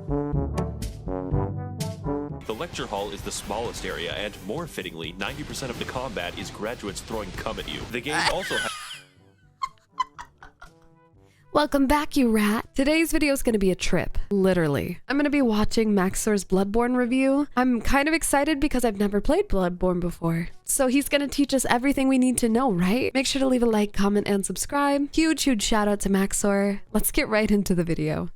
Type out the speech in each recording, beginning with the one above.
The lecture hall is the smallest area, and more fittingly, 90% of the combat is graduates throwing cum at you. The game also has... Welcome back, you rat. Today's video is going to be a trip, literally. I'm going to be watching Maxor's Bloodborn review. I'm kind of excited because I've never played Bloodborn before. So he's going to teach us everything we need to know, right? Make sure to leave a like, comment, and subscribe. Huge shout out to Maxor. Let's get right into the video.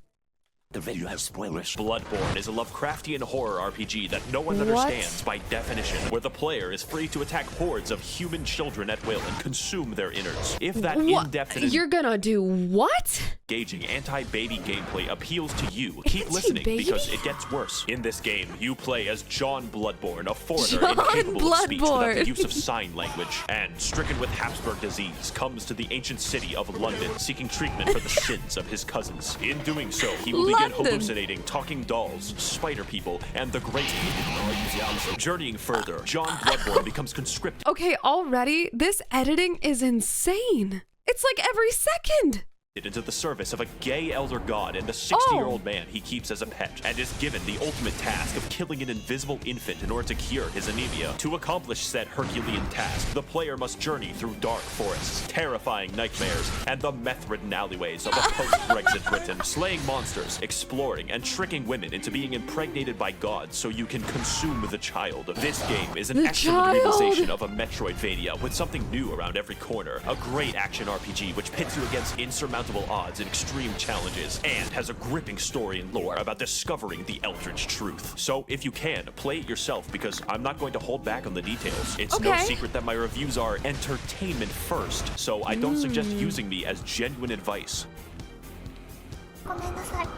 The video has spoilers. Bloodborn is a Lovecraftian horror RPG that no one understands by definition, where the player is free to attack hordes of human children at will and consume their innards. If that in-depth and You're gonna do what? engaging anti-baby gameplay appeals to you, keep listening because it gets worse. In this game, you play as John Bloodborn, a foreigner incapable of speech without the use of sign language, and stricken with Habsburg disease, comes to the ancient city of London seeking treatment for the sins of his cousins. In doing so, he will begin hallucinating talking dolls, spider people, and the great people. Journeying further, John Bloodborn becomes conscripted Okay, already, this editing is insane. It's like every second. into the service of a gay elder god and the 60-year-old man he keeps as a pet, and is given the ultimate task of killing an invisible infant in order to cure his anemia. To accomplish said Herculean task, the player must journey through dark forests, terrifying nightmares, and the meth-ridden alleyways of a post-Brexit Britain, slaying monsters, exploring, and tricking women into being impregnated by gods so you can consume the child. This game is an excellent realization of a Metroidvania with something new around every corner, a great action RPG which pits you against insurmountable odds and extreme challenges, and has a gripping story and lore about discovering the eldritch truth. So if you can, play it yourself because I'm not going to hold back on the details. It's no secret that my reviews are entertainment first, so I don't suggest using me as genuine advice.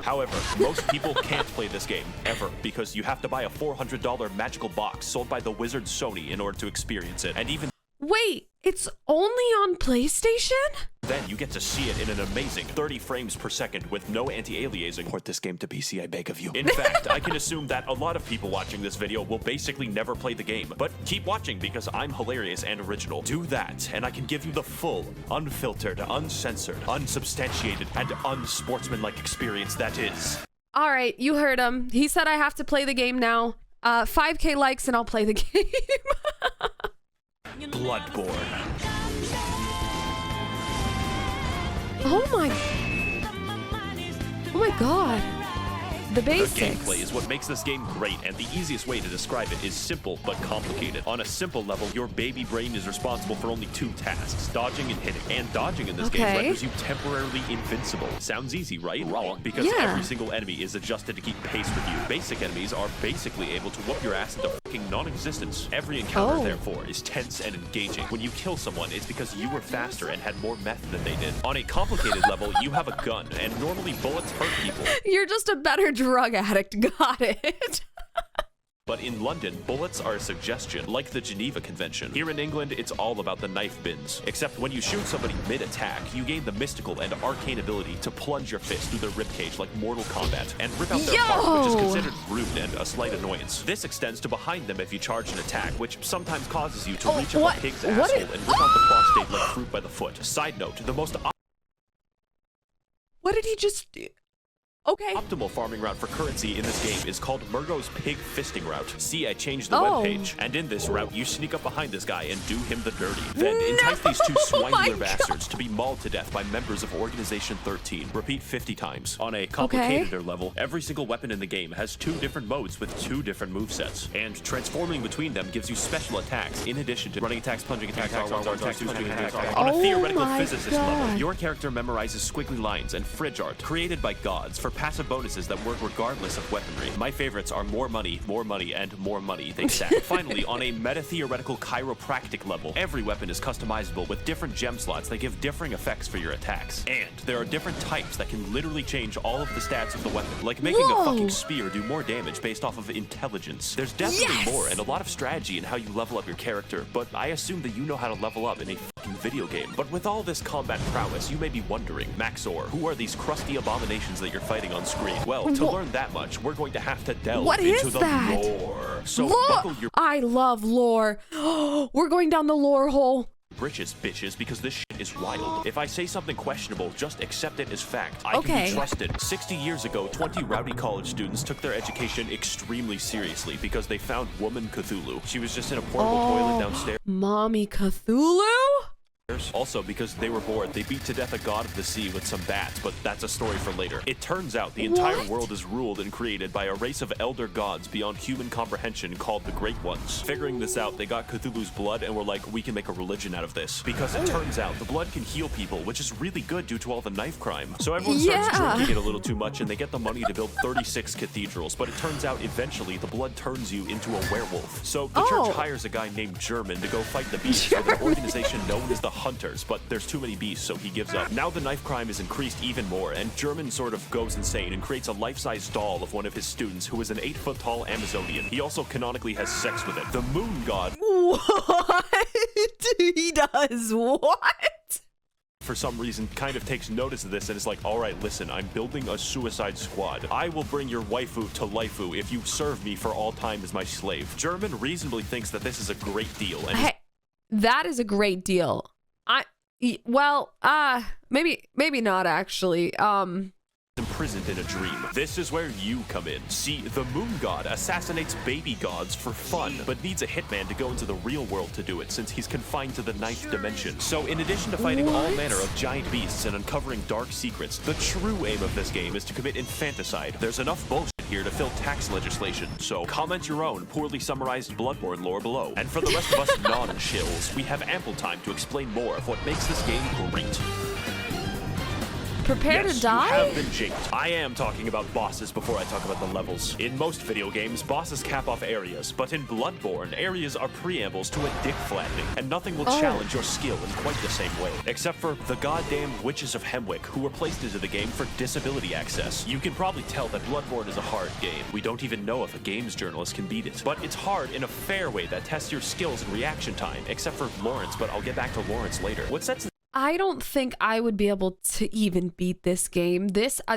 However, most people can't play this game, ever, because you have to buy a $400 magical box sold by the wizard Sony in order to experience it, and even Wait, it's only on PlayStation? then you get to see it in an amazing 30 frames per second with no anti-aliasing. Port this game to PC, I beg of you. In fact, I can assume that a lot of people watching this video will basically never play the game. But keep watching because I'm hilarious and original. Do that, and I can give you the full, unfiltered, uncensored, unsubstantiated, and unsportsmanlike experience that is. All right, you heard him. He said I have to play the game now. 5K likes and I'll play the game. Bloodborn. Oh my god. The basics. The gameplay is what makes this game great, and the easiest way to describe it is simple but complicated. On a simple level, your baby brain is responsible for only two tasks, dodging and hitting. And dodging in this game renders you temporarily invincible. Sounds easy, right? Wrong, because every single enemy is adjusted to keep pace with you. Basic enemies are basically able to whoop your ass into fucking non-existence. Every encounter, therefore, is tense and engaging. When you kill someone, it's because you were faster and had more meth than they did. On a complicated level, you have a gun, and normally bullets hurt people. You're just a better drug addict. Got it. But in London, bullets are a suggestion, like the Geneva Convention. Here in England, it's all about the knife bins. Except when you shoot somebody mid-attack, you gain the mystical and arcane ability to plunge your fist through their ribcage like Mortal Kombat, and rip out their heart, which is considered rude and a slight annoyance. This extends to behind them if you charge an attack, which sometimes causes you to reach up a pig's asshole and rip out the prostate like fruit by the foot. Side note, the most What did he just do? Okay. Optimal farming route for currency in this game is called Murgo's Pig Fisting Route. See, I changed the webpage. And in this route, you sneak up behind this guy and do him the dirty. Then entice these two swine bastards to be mauled to death by members of Organization 13. Repeat 50 times. On a complicated level, every single weapon in the game has two different modes with two different movesets. And transforming between them gives you special attacks, in addition to running attacks, plunging attacks, R1, R2, attacks. On a theoretical physicist level, your character memorizes squiggly lines and fridge art created by gods for passive bonuses that work regardless of weaponry. My favorites are more money, and more money they stack. Finally, on a meta-theoretical chiropractic level, every weapon is customizable with different gem slots that give differing effects for your attacks. And there are different types that can literally change all of the stats of the weapon, like making a fucking spear do more damage based off of intelligence. There's definitely more and a lot of strategy in how you level up your character, but I assume that you know how to level up in a fucking video game. But with all this combat prowess, you may be wondering, Maxor, who are these crusty abominations that you're fighting on screen? Well, to learn that much, we're going to have to delve into the lore. So buckle your... I love lore. We're going down the lore hole. britches, bitches, because this shit is wild. If I say something questionable, just accept it as fact. I can Okay. be trusted. 60 years ago, 20 rowdy college students took their education extremely seriously because they found Woman Cthulhu. She was just in a portable toilet downstairs. Mommy Cthulhu? Also, because they were bored, they beat to death a god of the sea with some bats, but that's a story for later. It turns out the entire world is ruled and created by a race of elder gods beyond human comprehension called the Great Ones. Figuring this out, they got Cthulhu's blood and were like, we can make a religion out of this. Because it turns out the blood can heal people, which is really good due to all the knife crime. So everyone starts drinking it a little too much and they get the money to build 36 cathedrals, but it turns out eventually the blood turns you into a werewolf. So the church hires a guy named German to go fight the beasts with an organization known as the Hunters, but there's too many beasts, so he gives up. Now the knife crime is increased even more, and German sort of goes insane and creates a life-size doll of one of his students who is an 8-foot-tall Amazonian. He also canonically has sex with it. The moon god... What? He does what? For some reason, kind of takes notice of this and is like, all right, listen, I'm building a suicide squad. I will bring your waifu to laifu if you serve me for all time as my slave. German reasonably thinks that this is a great deal. And Hey, that is a great deal. Maybe not actually. Imprisoned in a dream. This is where you come in. See, the moon god assassinates baby gods for fun, but needs a hitman to go into the real world to do it since he's confined to the 9th dimension. So in addition to fighting all manner of giant beasts and uncovering dark secrets, the true aim of this game is to commit infanticide. There's enough bullshit here to fill tax legislation, so comment your own poorly summarized Bloodborne lore below. And for the rest of us non-chills, we have ample time to explain more of what makes this game great. Prepare to die? You have been jinked. I am talking about bosses before I talk about the levels. In most video games, bosses cap off areas, but in Bloodborne, areas are preambles to a dick flattening, and nothing will challenge your skill in quite the same way. Except for the goddamn Witches of Hemwick, who were placed into the game for disability access. You can probably tell that Bloodborne is a hard game. We don't even know if a games journalist can beat it. But it's hard in a fair way that tests your skills and reaction time, except for Lawrence, but I'll get back to Lawrence later. What sets I don't think I would be able to even beat this game.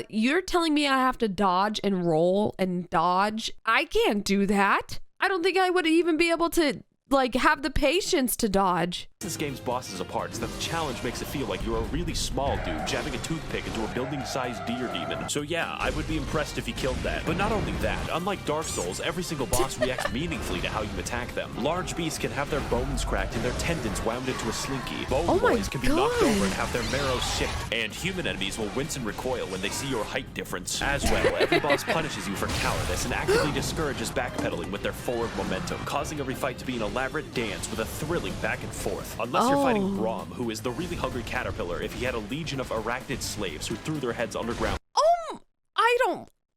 You're telling me I have to dodge and roll and dodge? I can't do that. I don't think I would even be able to, like, have the patience to dodge. This game's bosses apart is that the challenge makes it feel like you're a really small dude jabbing a toothpick into a building-sized deer demon. So yeah, I would be impressed if you killed that. But not only that, unlike Dark Souls, every single boss reacts meaningfully to how you attack them. Large beasts can have their bones cracked and their tendons wound into a slinky. Bone boys can be knocked over and have their marrow shipped. And human enemies will wince and recoil when they see your height difference. As well, every boss punishes you for cowardice and actively discourages backpedaling with their forward momentum, causing every fight to be an elaborate dance with a thrilling back and forth. Unless you're fighting Braum, who is the really hungry caterpillar if he had a legion of arachnid slaves who threw their heads underground.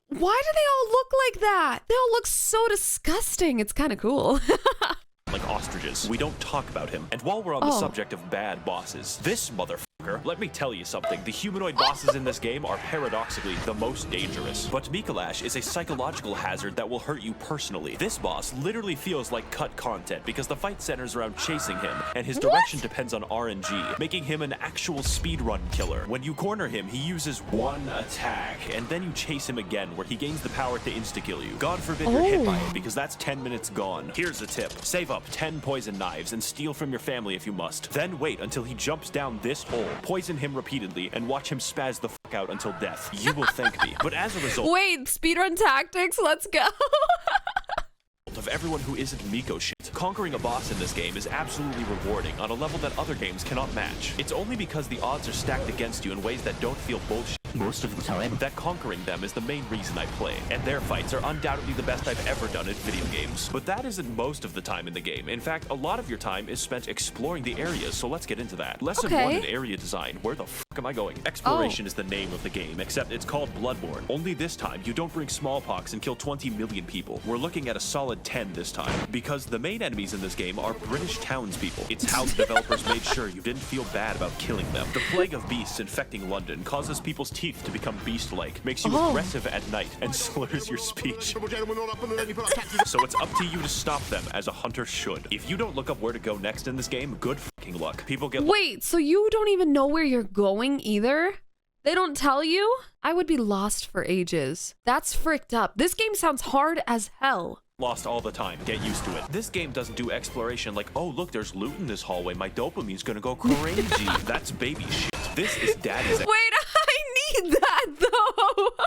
Why do they all look like that? They all look so disgusting. It's kind of cool. Like ostriches. We don't talk about him. And while we're on the subject of bad bosses, this motherfucker, let me tell you something. The humanoid bosses in this game are paradoxically the most dangerous. But Mikolash is a psychological hazard that will hurt you personally. This boss literally feels like cut content because the fight centers around chasing him, and his direction depends on RNG, making him an actual speedrun killer. When you corner him, he uses one attack, and then you chase him again, where he gains the power to insta-kill you. God forbid you're hit by it, because that's 10 minutes gone. Here's a tip. Save up 10 poison knives and steal from your family if you must. Then wait until he jumps down this hole, poison him repeatedly, and watch him spaz the fuck out until death. You will thank me. But as a result... Wait, speedrun tactics? Let's go. of everyone who isn't Miko shit. Conquering a boss in this game is absolutely rewarding on a level that other games cannot match. It's only because the odds are stacked against you in ways that don't feel bullshit most of the time that conquering them is the main reason I play, and their fights are undoubtedly the best I've ever done in video games. But that isn't most of the time in the game. In fact, a lot of your time is spent exploring the areas, so let's get into that. Lesson 1 in area design. Where the fuck am I going? Exploration is the name of the game, except it's called Bloodborne. Only this time, you don't bring smallpox and kill 20 million people. We're looking at a solid 10 this time, because the main enemies in this game are British townspeople. It's how the developers made sure you didn't feel bad about killing them. The plague of beasts infecting London causes people's teeth to become beast-like, makes you aggressive at night, and slurs your speech. So it's up to you to stop them, as a hunter should. If you don't look up where to go next in this game, good fucking luck. People get— Wait, so you don't even know where you're going either? They don't tell you? I would be lost for ages. That's fricked up. This game sounds hard as hell. lost all the time. Get used to it. This game doesn't do exploration like, oh, look, there's loot in this hallway. My dopamine's gonna go crazy. That's baby shit. This is daddy's Wait, I need that though.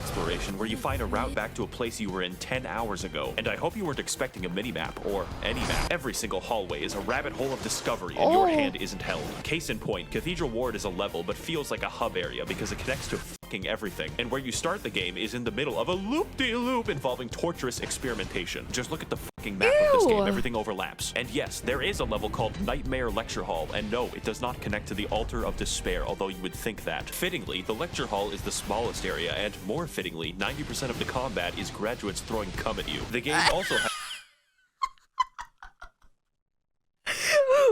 exploration where you find a route back to a place you were in 10 hours ago. And I hope you weren't expecting a mini-map or any map. Every single hallway is a rabbit hole of discovery and your hand isn't held. Case in point, Cathedral Ward is a level but feels like a hub area because it connects to fucking everything. And where you start the game is in the middle of a loop-de-loop involving torturous experimentation. Just look at the fucking map of this game. Everything overlaps. And yes, there is a level called Nightmare Lecture Hall. And no, it does not connect to the Altar of Despair, although you would think that. Fittingly, the Lecture Hall is the smallest area, and more fittingly, 90% of the combat is graduates throwing cum at you. The game also has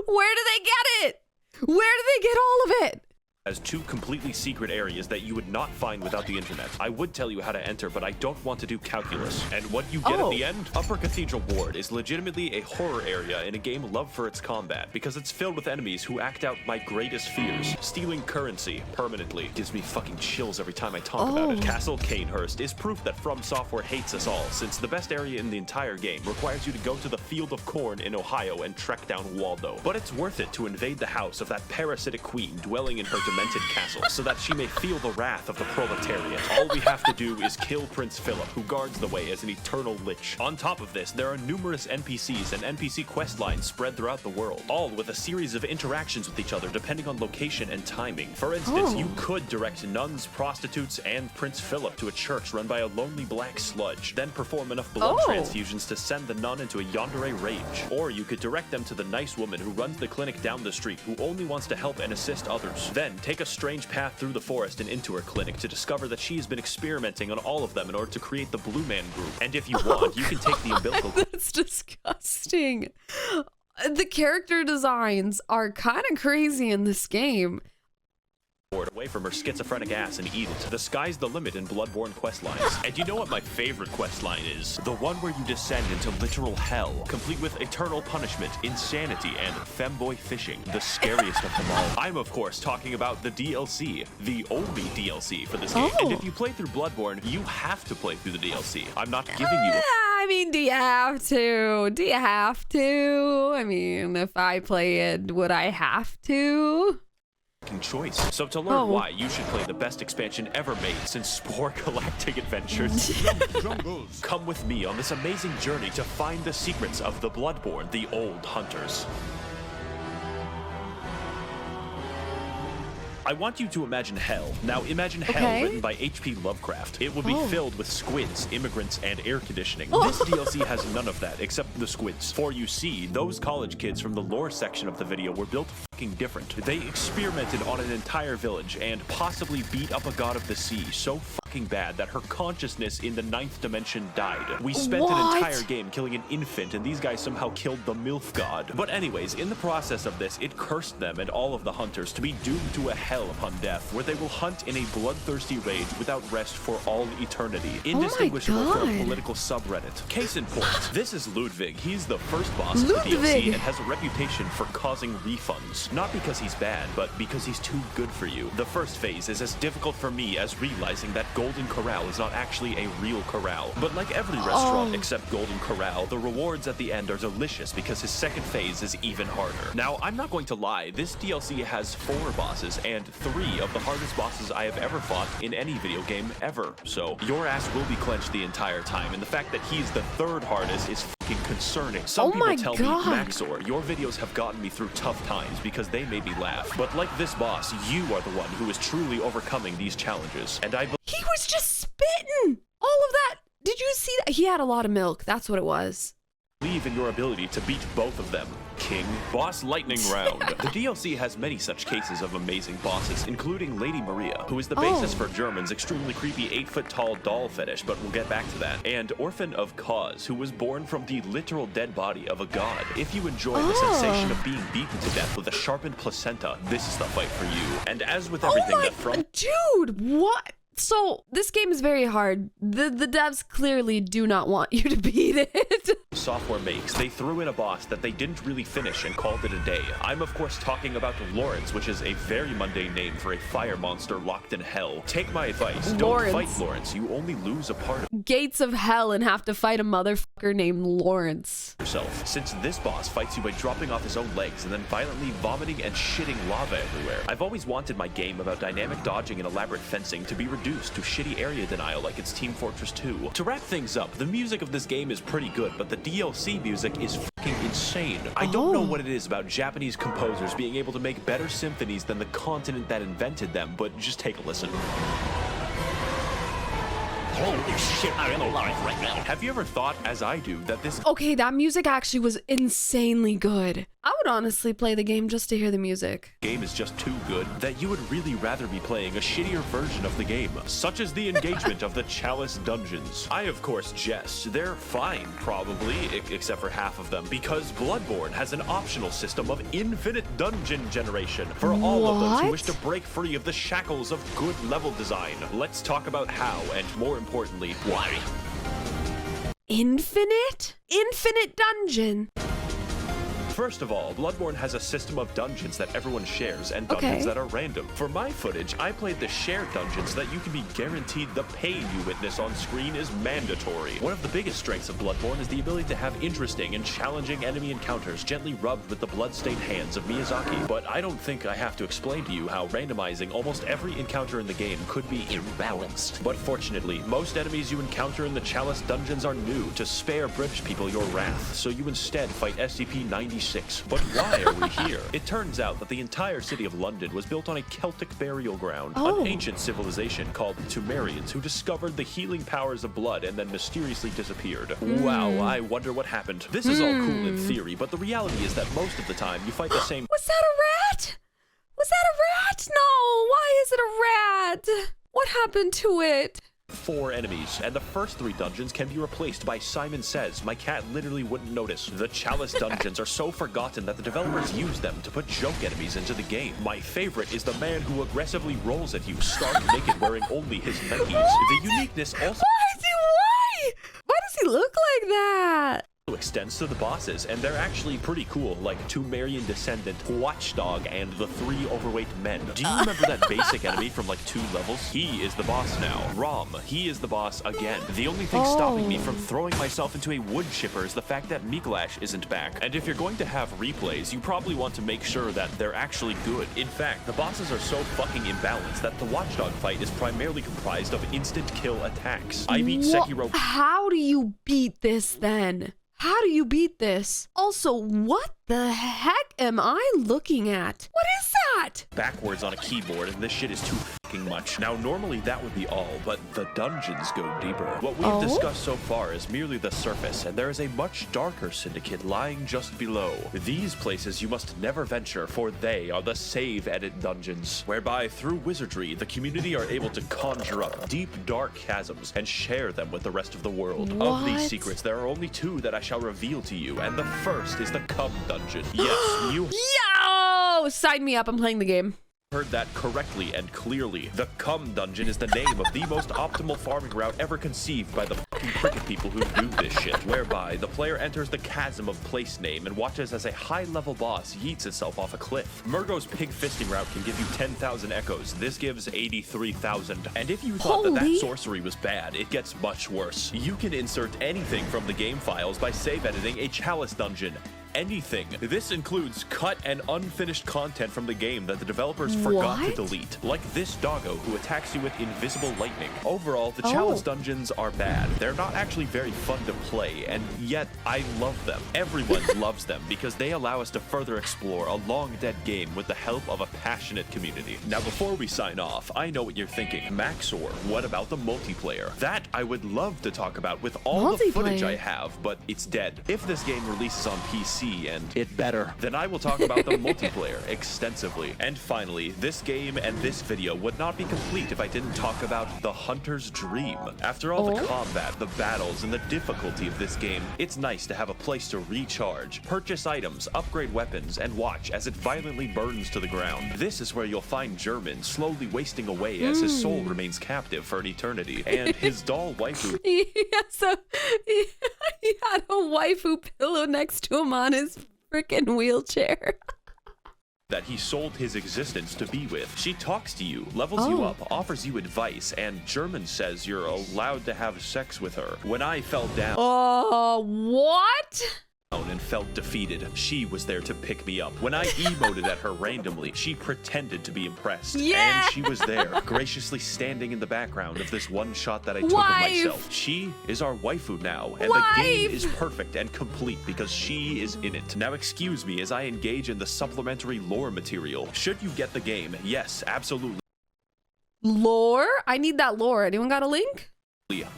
Where do they get it? Where do they get all of it? has two completely secret areas that you would not find without the internet. I would tell you how to enter, but I don't want to do calculus. And what you get at the end? Upper Cathedral Ward is legitimately a horror area in a game loved for its combat, because it's filled with enemies who act out my greatest fears. Stealing currency permanently gives me fucking chills every time I talk about it. Castle Canehurst is proof that From Software hates us all, since the best area in the entire game requires you to go to the Field of Corn in Ohio and trek down Waldo. But it's worth it to invade the house of that parasitic queen dwelling in her demented castle, so that she may feel the wrath of the proletariat. All we have to do is kill Prince Philip, who guards the way as an eternal lich. On top of this, there are numerous NPCs and NPC quest lines spread throughout the world, all with a series of interactions with each other depending on location and timing. For instance, you could direct nuns, prostitutes, and Prince Philip to a church run by a lonely black sludge, then perform enough blood transfusions to send the nun into a yandere rage. Or you could direct them to the nice woman who runs the clinic down the street, who only wants to help and assist others. Then take a strange path through the forest and into her clinic to discover that she has been experimenting on all of them in order to create the Blue Man Group. And if you want, you can take the umbilical... That's disgusting. The character designs are kind of crazy in this game. Away from her schizophrenic ass and eat it. The sky's the limit in Bloodborne questlines. And you know what my favorite questline is? The one where you descend into literal hell, complete with eternal punishment, insanity, and femboy fishing. The scariest of them all. I'm of course talking about the DLC, the only DLC for this game. And if you play through Bloodborne, you have to play through the DLC. I'm not giving you I mean, do you have to? Do you have to? I mean, if I play it, would I have to? choice. So to learn why, you should play the best expansion ever made since Spore Galactic Adventures. Come with me on this amazing journey to find the secrets of the Bloodborne, the Old Hunters. I want you to imagine hell. Now imagine hell written by H.P. Lovecraft. It would be filled with squids, immigrants, and air conditioning. This DLC has none of that except the squids. For you see, those college kids from the lore section of the video were built fucking different. They experimented on an entire village and possibly beat up a god of the sea so fucking bad that her consciousness in the 9th dimension died. We spent an entire game killing an infant and these guys somehow killed the MILF god. But anyways, in the process of this, it cursed them and all of the hunters to be doomed to a hell upon death, where they will hunt in a bloodthirsty rage without rest for all eternity, indistinguishable from a political subreddit. Case in point, this is Ludwig. He's the first boss of the DLC and has a reputation for causing refunds. Not because he's bad, but because he's too good for you. The first phase is as difficult for me as realizing that Golden Corral is not actually a real corral. But like every restaurant except Golden Corral, the rewards at the end are delicious because his second phase is even harder. Now, I'm not going to lie, this DLC has 4 bosses and 3 of the hardest bosses I have ever fought in any video game ever. So your ass will be clenched the entire time, and the fact that he's the 3rd hardest is fucking concerning. Some people tell me, Maxor, your videos have gotten me through tough times because they made me laugh. But like this boss, you are the one who is truly overcoming these challenges. And he was just spitting all of that. Did you see that? He had a lot of milk. That's what it was. Believe in your ability to beat both of them, King. Boss Lightning Round. The DLC has many such cases of amazing bosses, including Lady Maria, who is the basis for German's extremely creepy 8-foot-tall doll fetish, but we'll get back to that, and Orphan of Cause, who was born from the literal dead body of a god. If you enjoy the sensation of being beaten to death with a sharpened placenta, this is the fight for you. And as with everything that from- Dude, what? So, this game is very hard. The devs clearly do not want you to beat it. Software makes, they threw in a boss that they didn't really finish and called it a day. I'm of course talking about Lawrence, which is a very mundane name for a fire monster locked in hell. Take my advice, don't fight Lawrence, you only lose a part of gates of hell and have to fight a motherfucker named Lawrence. yourself, since this boss fights you by dropping off his own legs and then violently vomiting and shitting lava everywhere. I've always wanted my game about dynamic dodging and elaborate fencing to be reduced to shitty area denial like it's Team Fortress 2. To wrap things up, the music of this game is pretty good, but the DLC music is fucking insane. I don't know what it is about Japanese composers being able to make better symphonies than the continent that invented them, but just take a listen. Holy shit, I am alive right now. Have you ever thought, as I do, that this Okay, that music actually was insanely good. I would honestly play the game just to hear the music. game is just too good that you would really rather be playing a shittier version of the game, such as the engagement of the Chalice dungeons? I of course jest. They're fine, probably, except for half of them, because Bloodborne has an optional system of infinite dungeon generation for all of those who wish to break free of the shackles of good level design. Let's talk about how, and more importantly, why. Infinite? Infinite dungeon. First of all, Bloodborne has a system of dungeons that everyone shares and dungeons that are random. For my footage, I played the shared dungeons that you can be guaranteed the pain you witness on screen is mandatory. One of the biggest strengths of Bloodborne is the ability to have interesting and challenging enemy encounters gently rubbed with the blood-stained hands of Miyazaki. But I don't think I have to explain to you how randomizing almost every encounter in the game could be imbalanced. But fortunately, most enemies you encounter in the Chalice dungeons are new to spare British people your wrath, so you instead fight SCP-96. But why are we here? It turns out that the entire city of London was built on a Celtic burial ground, an ancient civilization called the Sumerians, who discovered the healing powers of blood and then mysteriously disappeared. Wow, I wonder what happened. This is all cool in theory, but the reality is that most of the time you fight the same— Was that a rat? Was that a rat? No, why is it a rat? What happened to it? 4 enemies, and the first 3 dungeons can be replaced by Simon Says. My cat literally wouldn't notice. The Chalice dungeons are so forgotten that the developers use them to put joke enemies into the game. My favorite is the man who aggressively rolls at you stark naked wearing only his Nikes. The uniqueness also Why does he look like that? extends to the bosses, and they're actually pretty cool, like Tumerian Descendant, Watchdog, and the 3 overweight men. Do you remember that basic enemy from like 2 levels? He is the boss now. Rom, he is the boss again. The only thing stopping me from throwing myself into a wood chipper is the fact that Mikolash isn't back. And if you're going to have replays, you probably want to make sure that they're actually good. In fact, the bosses are so fucking imbalanced that the Watchdog fight is primarily comprised of instant kill attacks. I beat Sekiro— How do you beat this then? How do you beat this? Also, what the heck am I looking at? What is that? backwards on a keyboard, and this shit is too fucking much. Now, normally that would be all, but the dungeons go deeper. What we've discussed so far is merely the surface, and there is a much darker syndicate lying just below. These places you must never venture, for they are the save edit dungeons, whereby through wizardry, the community are able to conjure up deep, dark chasms and share them with the rest of the world. Of these secrets, there are only 2 that I shall reveal to you, and the first is the Cum Dungeon. Yes, you— Yo! Sign me up, I'm playing the game. Heard that correctly and clearly. The Cum Dungeon is the name of the most optimal farming route ever conceived by the fucking cricket people who do this shit, whereby the player enters the chasm of place name and watches as a high-level boss yeets itself off a cliff. Murgo's pig fisting route can give you 10,000 echoes. This gives 83,000. And if you thought that sorcery was bad, it gets much worse. You can insert anything from the game files by save editing a Chalice dungeon. Anything. This includes cut and unfinished content from the game that the developers forgot to delete, like this doggo who attacks you with invisible lightning. Overall, the Chalice dungeons are bad. They're not actually very fun to play, and yet I love them. Everyone loves them because they allow us to further explore a long-dead game with the help of a passionate community. Now, before we sign off, I know what you're thinking. Maxor, what about the multiplayer? That I would love to talk about with all the footage I have, but it's dead. If this game releases on PC, and it better, then I will talk about the multiplayer extensively. And finally, this game and this video would not be complete if I didn't talk about the Hunter's Dream. After all the combat, the battles, and the difficulty of this game, it's nice to have a place to recharge, purchase items, upgrade weapons, and watch as it violently burns to the ground. This is where you'll find German slowly wasting away as his soul remains captive for an eternity, and his doll waifu He had a waifu pillow next to him on his freaking wheelchair. That he sold his existence to be with. She talks to you, levels you up, offers you advice, and German says you're allowed to have sex with her. When I fell down What? and felt defeated, she was there to pick me up. When I emoted at her randomly, she pretended to be impressed. Yeah. And she was there, graciously standing in the background of this one shot that I took of myself. She is our waifu now, and the game is perfect and complete because she is in it. Now excuse me as I engage in the supplementary lore material. Should you get the game? Yes, absolutely. Lore? I need that lore. Anyone got a link?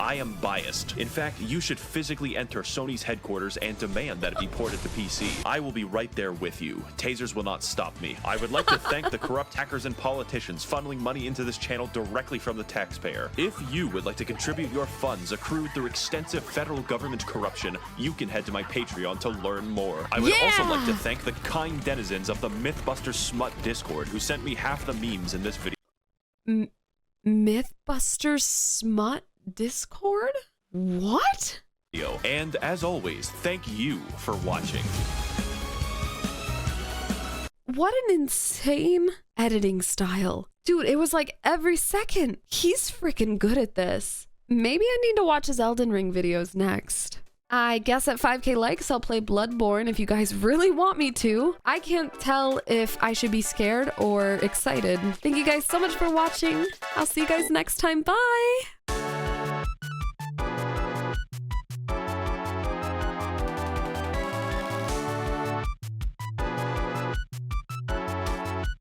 I am biased. In fact, you should physically enter Sony's headquarters and demand that it be ported to PC. I will be right there with you. Tasers will not stop me. I would like to thank the corrupt hackers and politicians funneling money into this channel directly from the taxpayer. If you would like to contribute your funds accrued through extensive federal government corruption, you can head to my Patreon to learn more. I would also like to thank the kind denizens of the Mythbusters Smut Discord who sent me half the memes in this video. Mythbusters Smut Discord? What? And as always, thank you for watching. What an insane editing style. Dude, it was like every second. He's freaking good at this. Maybe I need to watch his Elden Ring videos next. I guess at 5K likes, I'll play Bloodborn if you guys really want me to. I can't tell if I should be scared or excited. Thank you guys so much for watching. I'll see you guys next time. Bye!